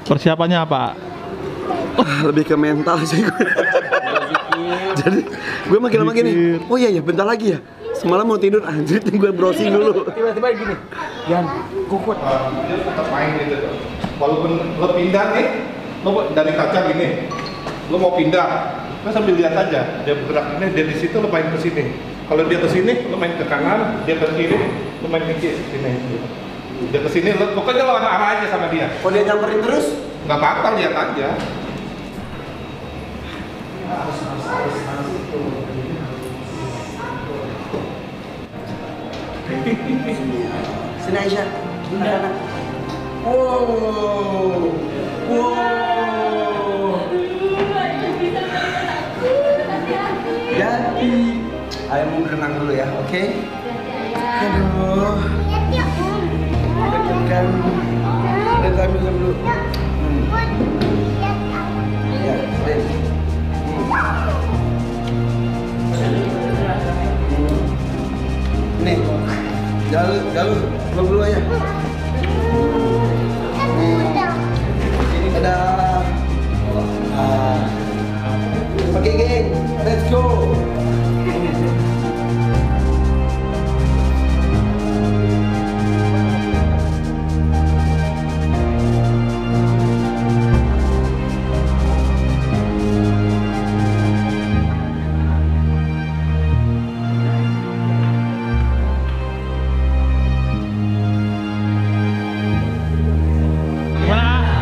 Persiapannya apa? Lebih ke mental sih gue. Jadi gue makin lama gini. Oh iya ya, bentar lagi ya. Semalam mau tidur, anjir gue browsing dulu. Tiba-tiba gini, Yan, kukut. Dia tetap main gitu tuh. Walaupun lo pindah nih, lo dari kaca gini, lo mau pindah, lo sambil lihat aja. Dia bergerak ini, dia di situ lo main ke sini. Kalau dia ke sini, lo main ke kanan, dia ke kiri, lo main ke kiri, sini. Gitu. Dia ke sini, lo pokoknya lawan arah aja sama dia. Kalau dia nyamperin terus, Nggak apa-apa, lihat aja. sini Aisyah. Anak-anak. Wow. Jadi, ayo mau berenang dulu ya, oke? Aduh. Deg-degan. Kita ambil dulu. Ya, sini. Nih, jalur, belum dulu aja. Ada. Oke, geng, let's go.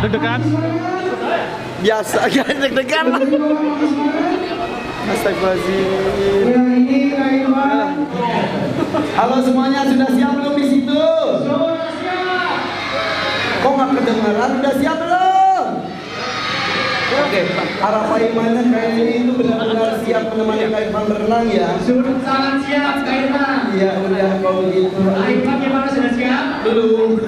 Deg-degan? Biasa, gak deg-degan. Astagfirullahaladzim. Halo semuanya, sudah siap belum di situ? Sudah siap. Kok nggak kedengeran? Udah siap belum? Oke, arah Pak Imannya kayaknya itu benar-benar siap menemani Kak Irfan berenang ya. Sudah sangat siap, Kak Irfan. Iya, udah kalau gitu. Kak Irfan gimana, sudah siap? Belum.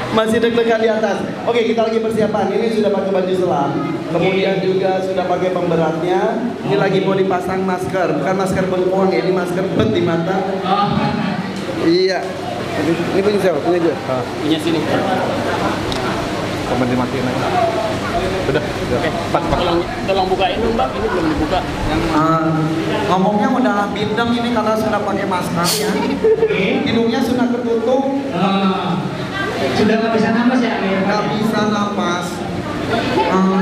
Masih deg-degan di atas. Oke, kita lagi persiapan. Ini sudah pakai baju selam. Kemudian juga sudah pakai pemberatnya. Ini lagi mau dipasang masker. Bukan masker bengkuang ya, ini masker bet di mata. Iya. Ini punya siapa? Punya gue? Punya sini. Komen dimatiin aja. Udah. Oke, tolong bukain dong, Bang. Ini belum dibuka. Ngomongnya udah bindeng ini karena sudah pakai masker ya. Hidungnya sudah ketutup. Sudah nggak bisa napas ya? Nggak bisa napas.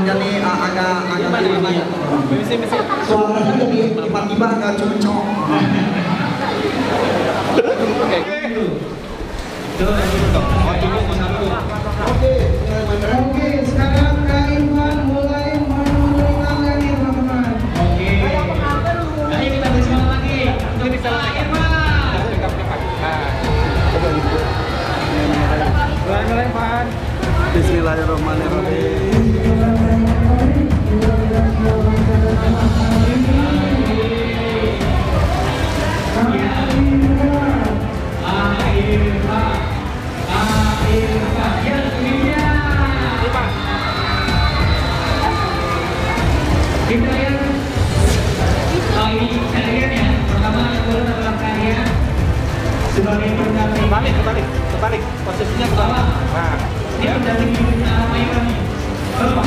Jadi agak ini. Suaranya jadi tiba-tiba agak cucok. Oke. Oke, sekarang Kak Irfan mulai menenangkan nih, teman-teman. Oke. Ayo kita bersemangat lagi. Untuk Kak Irfan. Mulai, Irfan. Bismillahirrahmanirrahim. Kita lihat. Oh, ini kalian ya. Pertama turun adalah kalian sebagai pendamping. Kebalik. Posisinya kebalik. Nah, Ini pendamping apa yang kami? Halo.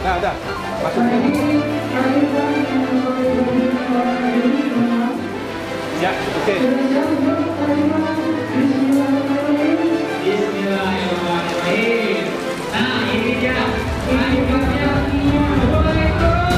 nah udah. Masuknya. Ya, oke. Bismillahirrahmanirrahim. Nah, ini dia. Akhirnya mulai turun.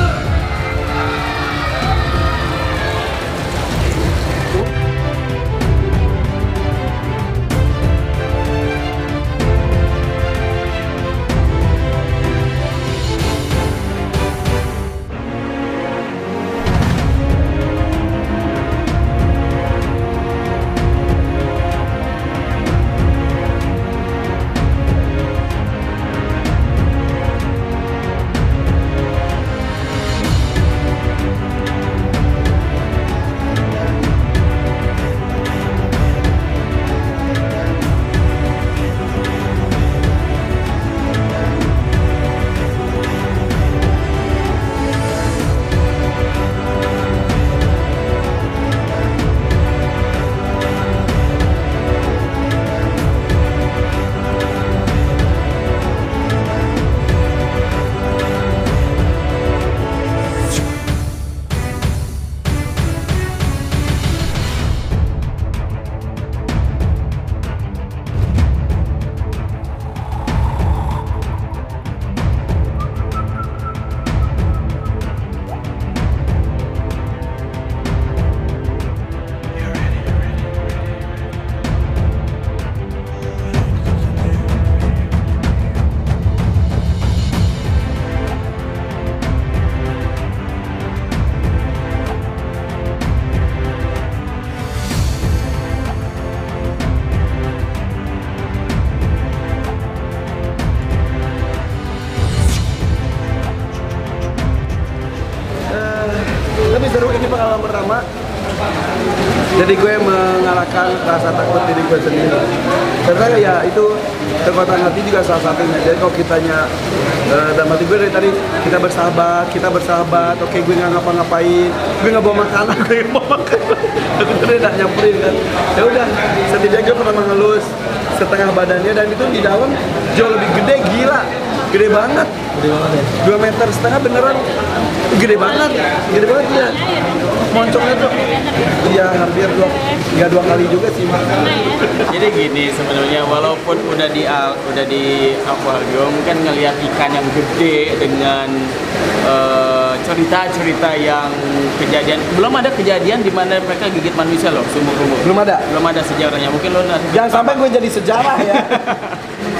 Jadi gue mengalahkan rasa takut diri gue sendiri. Karena ya itu kekuatan hati juga salah satunya. Jadi kalau kitanya dalam hati gue dari tadi kita bersahabat, oke gue nggak ngapa-ngapain, gue nggak bawa makanan, aku tuh udah nyamperin kan. Ya udah, setidaknya gue pernah mengelus setengah badannya dan itu di dalam jauh lebih gede, gila, gede banget. 2,5 meter beneran, gede banget ya. Moncongnya tuh, iya hampir nggak 2 kali juga sih. Jadi gini sebenarnya walaupun udah di akuarium kan ngelihat ikan yang gede dengan cerita-cerita yang belum ada kejadian di mana mereka gigit manusia loh seumur-umur. Belum ada sejarahnya. Mungkin lo nanti jangan sampai gue jadi sejarah ya.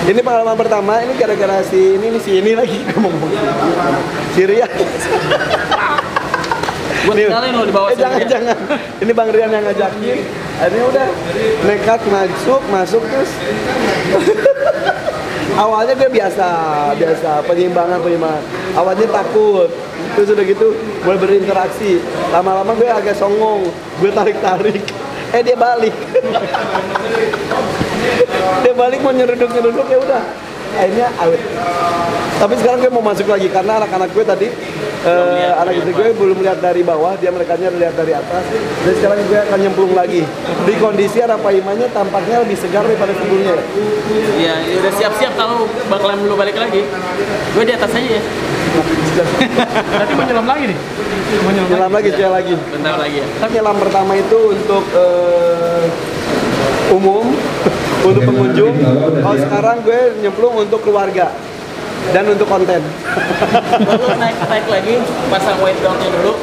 Ini pengalaman pertama, ini gara-gara si ini lagi ngomong si Rian. gue tinggalin lo di bawah sini. Jangan. Ini Bang Rian yang ngajakin. Akhirnya udah nekat masuk terus. Awalnya gue biasa penyimbangan. Awalnya takut. Terus udah gitu mulai berinteraksi. Lama-lama gue agak songong. Gue tarik. Dia balik. Dia balik mau nyeruduk ya udah. Akhirnya awet. Tapi sekarang gue mau masuk lagi karena anak-anak gue tadi anak istri gue belum lihat dari bawah, dia merekanya lihat dari atas. Dan sekarang gue akan nyemplung lagi. Di kondisi Arapaimanya tampaknya lebih segar daripada sebelumnya. Iya, udah siap-siap kalau bakalan lu balik lagi. Gue di atas aja ya. Nanti mau nyelam lagi nih? Nyelam lagi sekali lagi. Bentar lagi ya. Nyelam pertama itu untuk umum, untuk pengunjung. Kalau sekarang gue nyemplung untuk keluarga dan untuk konten. Lalu naik lagi, pasang white belt-nya dulu.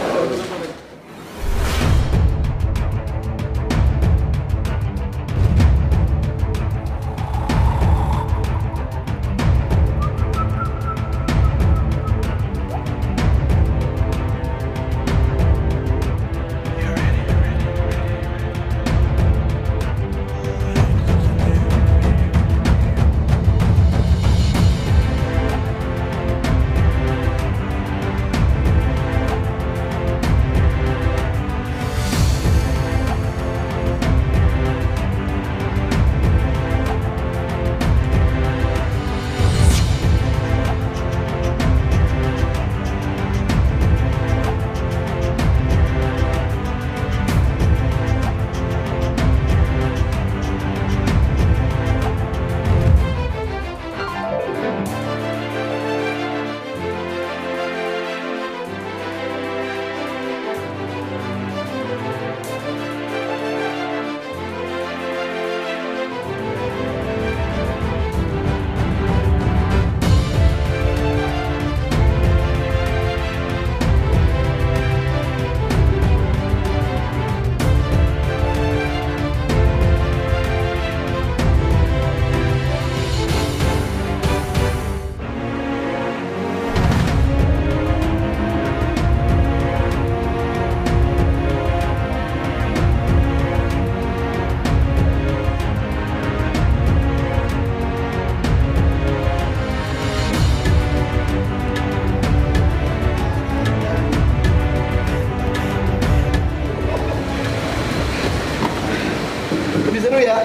Lebih seru ya?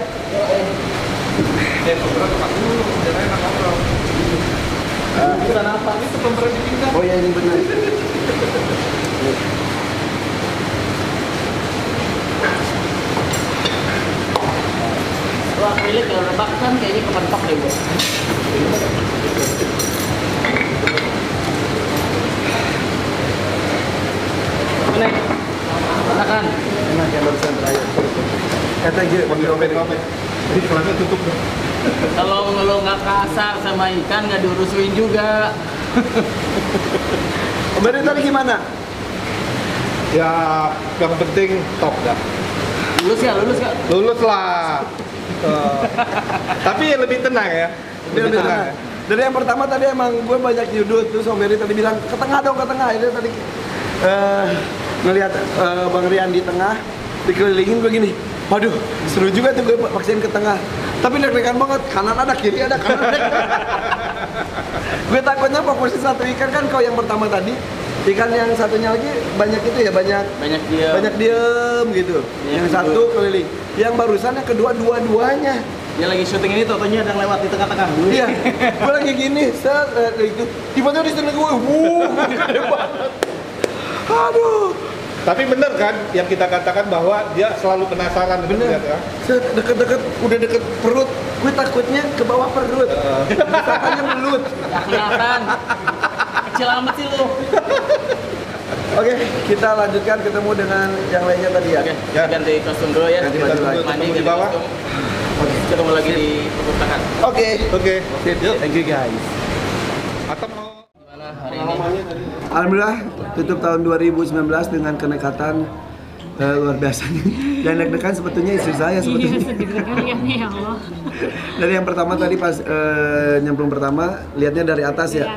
Bukan apa, itu pemberani tingkat. Oh ya ini benar. Wah, milik kalau rebak kan kayaknya kementok deh gue. Mana? Katakan. Enak ya barusan terakhir. Kata gue, Ngopi. Jadi kelasnya tutup dong. Kalau lo nggak kasar sama ikan nggak diurusin juga. Kemarin tadi gimana? Ya, yang penting top dah. Lulus ya? Lulus lah. Tapi lebih tenang ya. Lebih tenang. Dari yang pertama tadi emang gue banyak nyudut, terus Om Beri tadi bilang ke tengah dong, ke tengah. Itu tadi ngelihat Bang Rian di tengah, dikelilingin gue gini. Waduh, seru juga tuh gue paksain ke tengah. Tapi deg-degan banget, kanan ada, kiri ada, kanan ada. Gue takutnya fokusnya satu ikan kan, kalau yang pertama tadi Ikan yang satunya lagi banyak itu ya, banyak dia. diem gitu. Yang duduk. satu keliling. Yang barusan yang kedua dua-duanya. Dia lagi syuting ini, totonya ada yang lewat di tengah-tengah. Iya, gue lagi gini, set itu tiba-tiba di sini gue, gede banget. Aduh, Tapi bener kan yang kita katakan bahwa dia selalu penasaran gitu bener. lihat ya. Set deket-deket, udah deket perut, gue takutnya ke bawah perut. Misalkannya belut. Gak kelihatan. Kecil amat sih lu. Oke, kita lanjutkan ketemu dengan yang lainnya tadi ya. Oke, Ya. ganti kostum dulu ya. Ganti Kita baju tunggu lagi. Mandi ketemu di ganti bawah. kostum. Ketemu lagi di perpustakaan. Oke. Oke. Yuk. Thank you guys. Atau mau Gimana hari ini? Alhamdulillah tutup tahun 2019 dengan kenekatan luar biasa. Yang deg-degan sebetulnya istri saya sebetulnya. Kalian ya Allah. Dari yang pertama tadi pas nyemplung pertama lihatnya dari atas ya.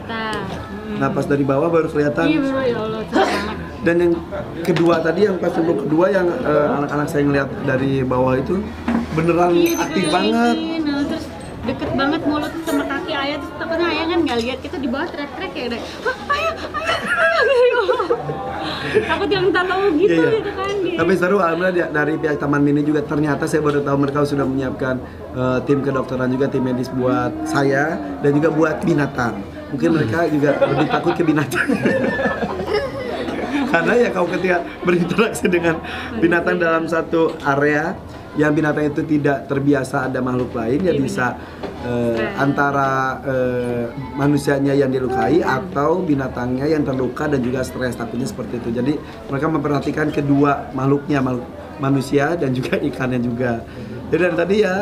Nah pas dari bawah baru kelihatan. Iya bener ya Allah, capek banget. Dan yang kedua tadi yang pas nyemplung kedua yang anak-anak saya ngeliat dari bawah itu beneran Iya, aktif dikelilingin. banget. Nah, terus deket banget mulut sama kaki ayah, terus takutnya ayah kan nggak lihat kita di bawah teriak-teriak kayak udah ayah takut yang tahu gitu Iya, iya. gitu kan dia. Tapi seru alhamdulillah dari pihak Taman Mini juga ternyata saya baru tahu mereka sudah menyiapkan tim kedokteran juga tim medis buat saya dan juga buat binatang. Mungkin mereka juga lebih takut ke binatang. Karena ya kalau ketika berinteraksi dengan binatang dalam satu area yang binatang itu tidak terbiasa ada makhluk lain ya bisa antara manusianya yang dilukai atau binatangnya yang terluka dan juga stres, takutnya seperti itu. Jadi mereka memperhatikan kedua makhluknya, makhluk manusia dan juga ikannya juga. Jadi dari tadi ya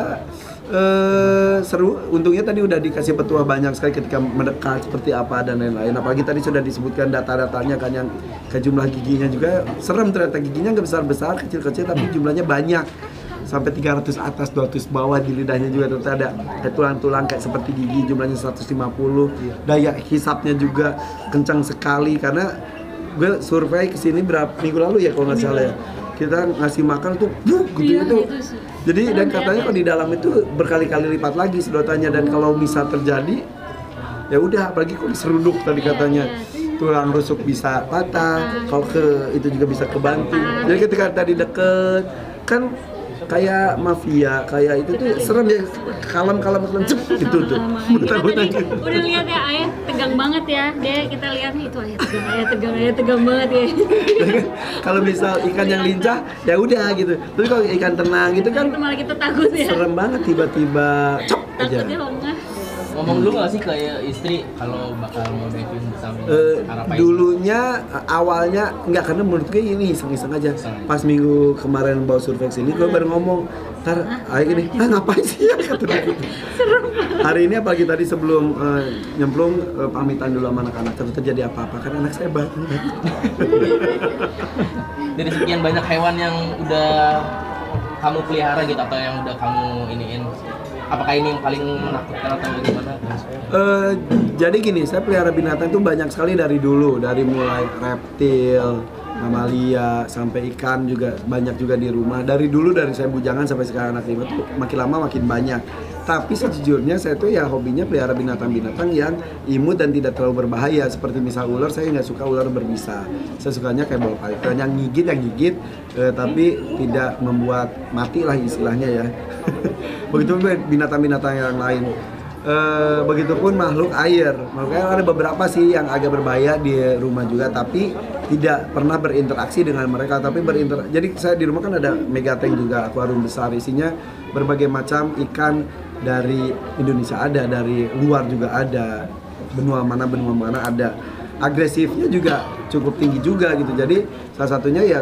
seru, untungnya tadi udah dikasih petua banyak sekali ketika mendekat seperti apa dan lain-lain. Apalagi tadi sudah disebutkan data-datanya kan yang ke jumlah giginya juga serem, ternyata giginya nggak besar-besar, kecil-kecil tapi jumlahnya banyak. Sampai 300 atas, 200 bawah, di lidahnya juga ternyata ada tulang-tulang kayak seperti gigi, jumlahnya 150. Daya hisapnya juga kencang sekali karena gue survei kesini berapa minggu lalu ya kalau nggak salah ya. Kita ngasih makan tuh gitu Iya, itu. itu sih. Jadi dan katanya kalau di dalam itu berkali-kali lipat lagi sedotannya dan kalau bisa terjadi ya udah apalagi kalau diseruduk tadi katanya tulang rusuk bisa patah, kalau ke itu juga bisa kebanting. Jadi ketika tadi deket kan kayak mafia, kayak itu tuh serem ya, kalem gitu tuh. Kita tadi udah lihat ya ayah tegang banget ya, dia kita lihat nih itu ayah tegang banget ya. Kalau misal ikan yang lincah ya udah gitu. Tapi kalau ikan tenang gitu kan Itu malah kita takut ya. serem banget tiba-tiba cok aja. Takutnya lengah. Ngomong dulu nggak sih kayak istri kalau bakal mau diving bersama Arapaima? Dulunya awalnya enggak, karena menurut gue ini iseng-iseng aja. Pas minggu kemarin bawa survei sini gue baru ngomong, "Ntar ayo gini, ngapain sih ya?" kata dia gitu. Hari ini apalagi tadi sebelum nyemplung pamitan dulu sama anak-anak, takut terjadi apa-apa karena anak saya banyak. Dari sekian banyak hewan yang udah kamu pelihara gitu atau yang udah kamu iniin, apakah ini yang paling menakutkan atau gimana? Jadi gini, saya pelihara binatang tuh banyak sekali dari dulu, dari mulai reptil, mamalia, sampai ikan juga banyak juga di rumah. Dari dulu dari saya bujangan sampai sekarang anak 5 tuh makin lama makin banyak. Tapi sejujurnya saya tuh ya hobinya pelihara binatang-binatang yang imut dan tidak terlalu berbahaya. Seperti misal ular, saya nggak suka ular berbisa. Saya sukanya kayak ball python yang gigit, tapi tidak membuat mati lah istilahnya ya. Begitu binatang-binatang yang lain. Begitupun makhluk air ada beberapa sih yang agak berbahaya di rumah juga, tapi tidak pernah berinteraksi dengan mereka, tapi jadi saya di rumah kan ada mega tank juga, akuarium besar, isinya berbagai macam ikan dari Indonesia ada, dari luar juga ada, benua mana ada. Agresifnya juga cukup tinggi juga gitu. Jadi salah satunya ya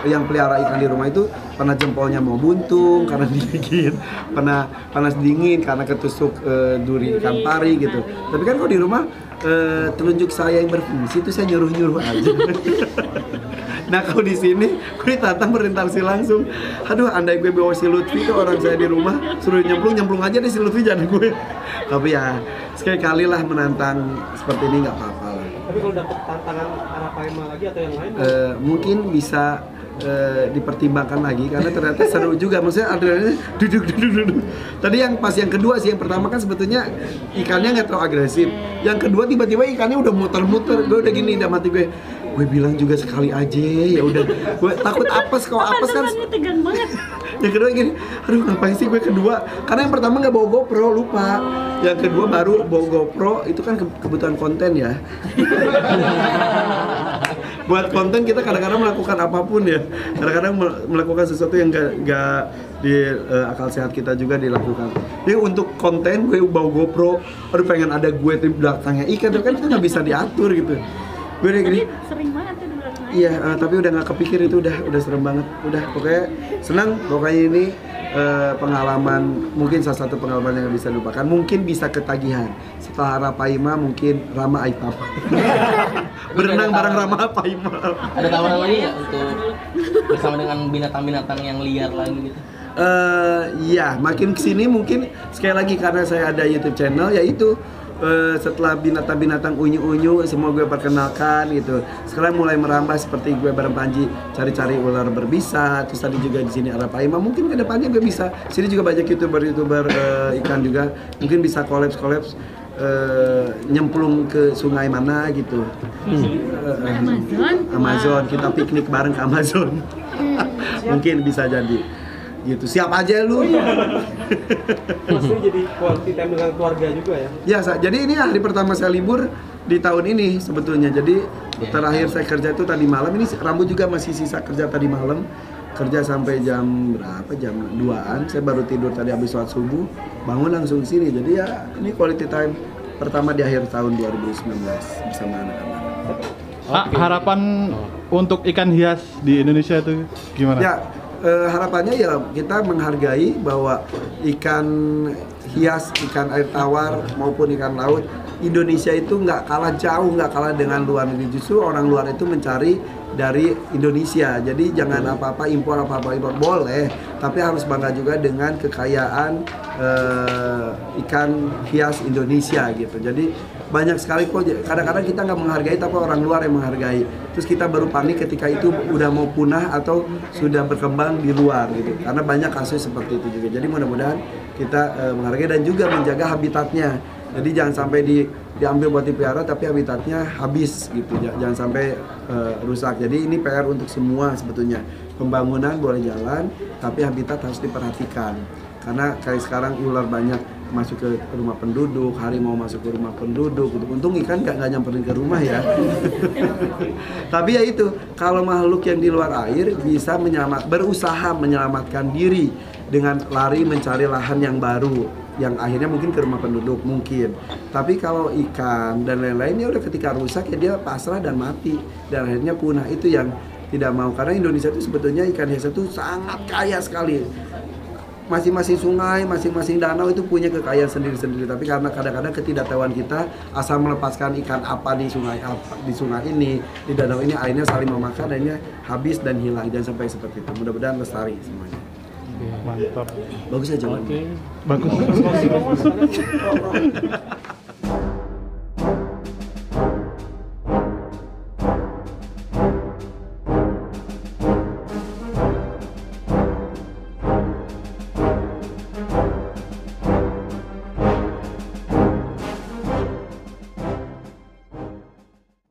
yang pelihara ikan di rumah itu pernah jempolnya mau buntung karena digigit, pernah panas dingin karena ketusuk duri ikan pari gitu. Tapi kan kalau di rumah telunjuk saya yang berfungsi itu saya nyuruh aja. Nah kalau di sini gue ditantang berinteraksi langsung. Aduh, andai gue bawa si Lutfi ke orang saya di rumah, suruh nyemplung aja deh si Lutfi, jangan gue. Tapi ya sekali-kali lah menantang seperti ini nggak apa-apa lah. Tapi kalau dapet tantangan Arapaima lagi atau yang lain? Mungkin bisa dipertimbangkan lagi karena ternyata seru juga, maksudnya adrenalinnya duduk. Tadi yang pas yang kedua sih, yang pertama kan sebetulnya ikannya nggak terlalu agresif, yang kedua tiba-tiba ikannya udah muter-muter, gue udah gini, udah mati gue bilang juga sekali aja ya udah, gue takut apes, kalau apes kan tegang banget. yang kedua gini, aduh ngapain sih gue kedua, karena yang pertama nggak bawa GoPro, lupa, yang kedua baru bawa GoPro, itu kan kebutuhan konten ya. Buat konten kita kadang-kadang melakukan apapun ya, kadang-kadang melakukan sesuatu yang gak di akal sehat kita juga dilakukan. Jadi untuk konten gue bawa GoPro, aduh pengen ada gue di belakangnya ikan, kan itu nggak bisa diatur gitu. Gue udah gini, Sering banget tuh di belakang. iya, tapi udah nggak kepikir itu, udah serem banget, udah pokoknya senang pokoknya ini. Pengalaman, mungkin salah satu pengalaman yang bisa dilupakan, mungkin bisa ketagihan setelah Arapaima, mungkin Rama Aipapa. Berenang bareng Rama Aipima. Ada tawaran lagi nggak untuk bersama dengan binatang-binatang yang liar lagi gitu? Ya, makin kesini mungkin sekali lagi karena saya ada YouTube channel, yaitu setelah binatang-binatang unyu-unyu semua gue perkenalkan gitu. Sekarang mulai merambah seperti gue bareng Panji cari-cari ular berbisa. Terus tadi juga di sini Arapaima. Mungkin ke depannya gue bisa. Sini juga banyak youtuber ikan juga. Mungkin bisa collabs nyemplung ke sungai mana gitu. Amazon. Kita piknik bareng ke Amazon. Mungkin bisa jadi. Gitu, siap aja lu. Maksudnya jadi quality time dengan keluarga juga ya? Ya, jadi ini hari pertama saya libur di tahun ini sebetulnya. Jadi terakhir saya kerja itu tadi malam. Ini rambut juga masih sisa kerja tadi malam. Kerja sampai jam berapa? Jam 2-an. Saya baru tidur tadi habis sholat subuh. Bangun langsung sini. Jadi ya ini quality time pertama di akhir tahun 2019 bersama anak-anak. Harapan untuk ikan hias di Indonesia itu gimana? Ya, harapannya ya kita menghargai bahwa ikan hias, ikan air tawar maupun ikan laut Indonesia itu nggak kalah jauh, nggak kalah dengan luar negeri. Justru orang luar itu mencari dari Indonesia. Jadi jangan apa-apa impor boleh, tapi harus bangga juga dengan kekayaan ikan hias Indonesia gitu. Jadi banyak sekali kok, kadang-kadang kita nggak menghargai tapi orang luar yang menghargai. Terus kita baru panik ketika itu udah mau punah atau sudah berkembang di luar gitu. Karena banyak kasus seperti itu juga. Jadi mudah-mudahan kita menghargai dan juga menjaga habitatnya. Jadi jangan sampai diambil buat dipelihara tapi habitatnya habis gitu. Jangan sampai rusak. Jadi ini PR untuk semua sebetulnya. Pembangunan boleh jalan tapi habitat harus diperhatikan. Karena kayak sekarang ular banyak masuk ke rumah penduduk, harimau masuk ke rumah penduduk. Untung ikan nggak nyamperin ke rumah ya. Tapi ya itu, kalau makhluk yang di luar air bisa berusaha menyelamatkan diri dengan lari mencari lahan yang baru, yang akhirnya mungkin ke rumah penduduk mungkin. Tapi kalau ikan dan lain-lain ya udah ketika rusak ya dia pasrah dan mati dan akhirnya punah. Itu yang tidak mau, karena Indonesia itu sebetulnya ikan hias itu sangat kaya sekali. Masing-masing sungai, masing-masing danau itu punya kekayaan sendiri-sendiri. Tapi karena kadang-kadang ketidaktahuan kita, asal melepaskan ikan apa di sungai ini, di danau ini, airnya saling memakan, akhirnya habis dan hilang. Jangan sampai seperti itu. Mudah-mudahan lestari semuanya. Mantap. Bagus aja. Bagus.